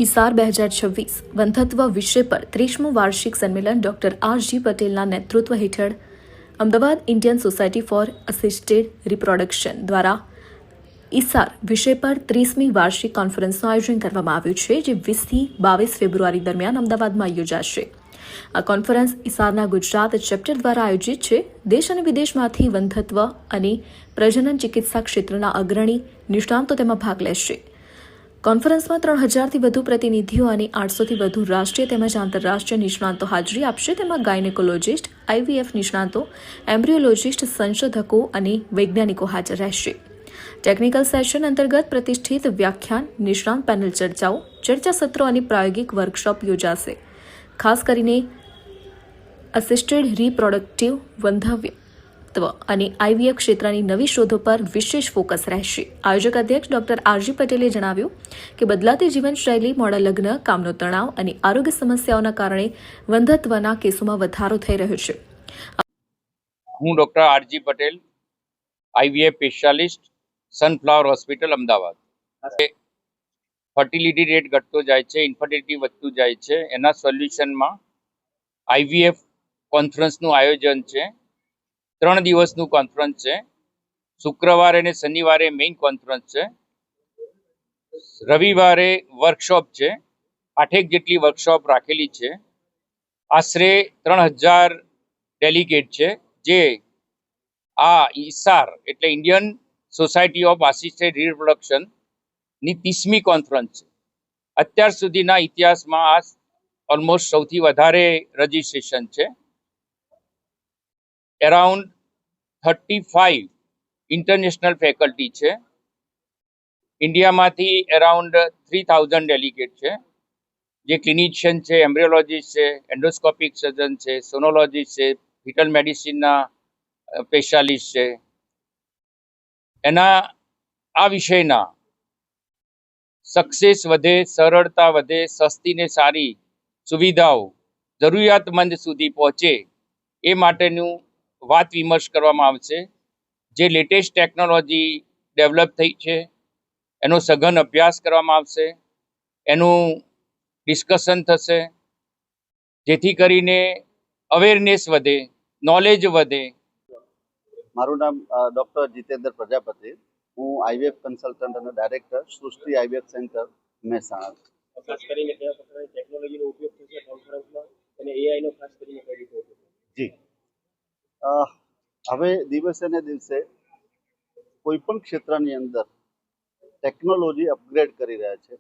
ઈસાર 2026 વંધત્વ વિષય પર 30મું વાર્ષિક સંમેલન ડોક્ટર આર.જી. પટેલના નેતૃત્વ હેઠળ Ahmedabad Indian society for assisted reproduction દ્વારા ઈસાર વિષય પર 30મી વાર્ષિક કોન્ફરન્સનું આયોજન કરવામાં આવ્યું છે, જે 20થી 22 ફેબ્રુઆરી દરમિયાન અમદાવાદમાં યોજાશે. આ કોન્ફરન્સ ઈસારના ગુજરાત ચેપ્ટર દ્વારા આયોજિત છે. દેશ અને વિદેશમાંથી વંધત્વ અને પ્રજનન ચિકિત્સા ક્ષેત્રના અગ્રણી નિષ્ણાંતો તેમાં ભાગ લેશે. કોન્ફરન્સમાં 3000થી વધુ પ્રતિનિધિઓ અને 800થી વધુ રાષ્ટ્રીય તેમજ આંતરરાષ્ટ્રીય નિષ્ણાંતો હાજરી આપશે. તેમાં ગાયનેકોલોજિસ્ટ, આઈવીએફ નિષ્ણાંતો, એમ્બ્રિયોલોજિસ્ટ, સંશોધકો અને વૈજ્ઞાનિકો હાજર રહેશે. ટેકનિકલ સેશન અંતર્ગત પ્રતિષ્ઠિત વ્યાખ્યાન, નિષ્ણાંત પેનલ ચર્ચાઓ, ચર્ચા સત્રો અને પ્રાયોગિક વર્કશોપ યોજાશે. ખાસ કરીને અસિસ્ટેડ રિપ્રોડક્ટિવ વંધ્યત્વ અને આઈવીએફ ક્ષેત્રની નવી શોધો પર વિશેષ ફોકસ રહેશે. આયોજક અધ્યક્ષ ડોક્ટર આર.જી. પટેલે જણાવ્યું કે બદલાતી જીવનશૈલી, મોડા લગ્ન, કામનો તણાવ અને આરોગ્ય સમસ્યાઓના કારણે વંધત્વના કેસોમાં વધારો થઈ રહ્યો છે. હું doctor R G. Patel, IVF specialist, sunflower hospital, Ahmedabad. Fertility rate ઘટતો જાય છે, ઇન્ફર્ટિલિટી વધતું જાય છે. એના સોલ્યુશનમાં આઈવીએફ કોન્ફરન્સનું આયોજન છે. 3 દિવસનું કોન્ફરન્સ છે. શુક્રવારે અને શનિવારે મેઇન કોન્ફરન્સ છે. રવિવારે વર્કશોપ છે. 8 જેટલી વર્કશોપ રાખેલી છે. આશરે 3000 ડેલિગેટ છે, જે આ ઈસાર એટલે Indian society of assisted reproduction ની 30મી કોન્ફરન્સ છે. અત્યાર સુધીના ઇતિહાસમાં આ ઓલમોસ્ટ સૌથી વધારે રજીસ્ટ્રેશન છે. અરાઉન્ડ 35 ઇન્ટરનેશનલ ફેકલ્ટી છે. ઇન્ડિયામાંથી અરાઉન્ડ 3000 ડેલિગેટ છે, જે ક્લિનિશિયન છે, એમ્બ્રિયોલોજીસ્ટ છે, એન્ડોસ્કોપિક સર્જન છે, સોનોલોજીસ્ટ છે, ફિટલ મેડિસિનના સ્પેશિયાલિસ્ટ છે. એના આ વિષયના સક્સેસ વધે, સરળતા વધે, સસ્તી ને સારી સુવિધાઓ જરૂરિયાતમંદ સુધી પહોંચે એ માટેનું વાત વિમર્શ કરવામાં આવશે. જે લેટેસ્ટ ટેકનોલોજી ડેવલપ થઈ છે એનો સઘન અભ્યાસ કરવામાં આવશે. એનું ડિસ્કશન થશે, જેથી કરીને અવેરનેસ વધે, નોલેજ વધે. મારું નામ ડૉક્ટર જીતેન્દ્ર પ્રજાપતિ. હું આઈવીએફ કન્સલ્ટન્ટ અને ડાયરેક્ટર સૃષ્ટિ આઈવીએફ સેન્ટર, મહેસાણા. ખાસ કરીને કયા પ્રકારની ટેકનોલોજીનો ઉપયોગ થશે કોન્ફરન્સમાં અને એઆઈનો ખાસ કરીને કઈ રીતે ઉપયોગ થશે? જી, હવે દિવસે ને દિવસે કોઈ પણ ક્ષેત્રની અંદર ટેકનોલોજી અપગ્રેડ કરી રહ્યા છે.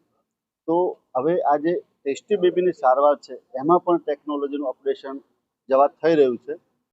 તો હવે આ જે ટેસ્ટી બેબીની સારવાર છે એમાં પણ ટેકનોલોજીનું અપડેશન જવા થઈ રહ્યું છે.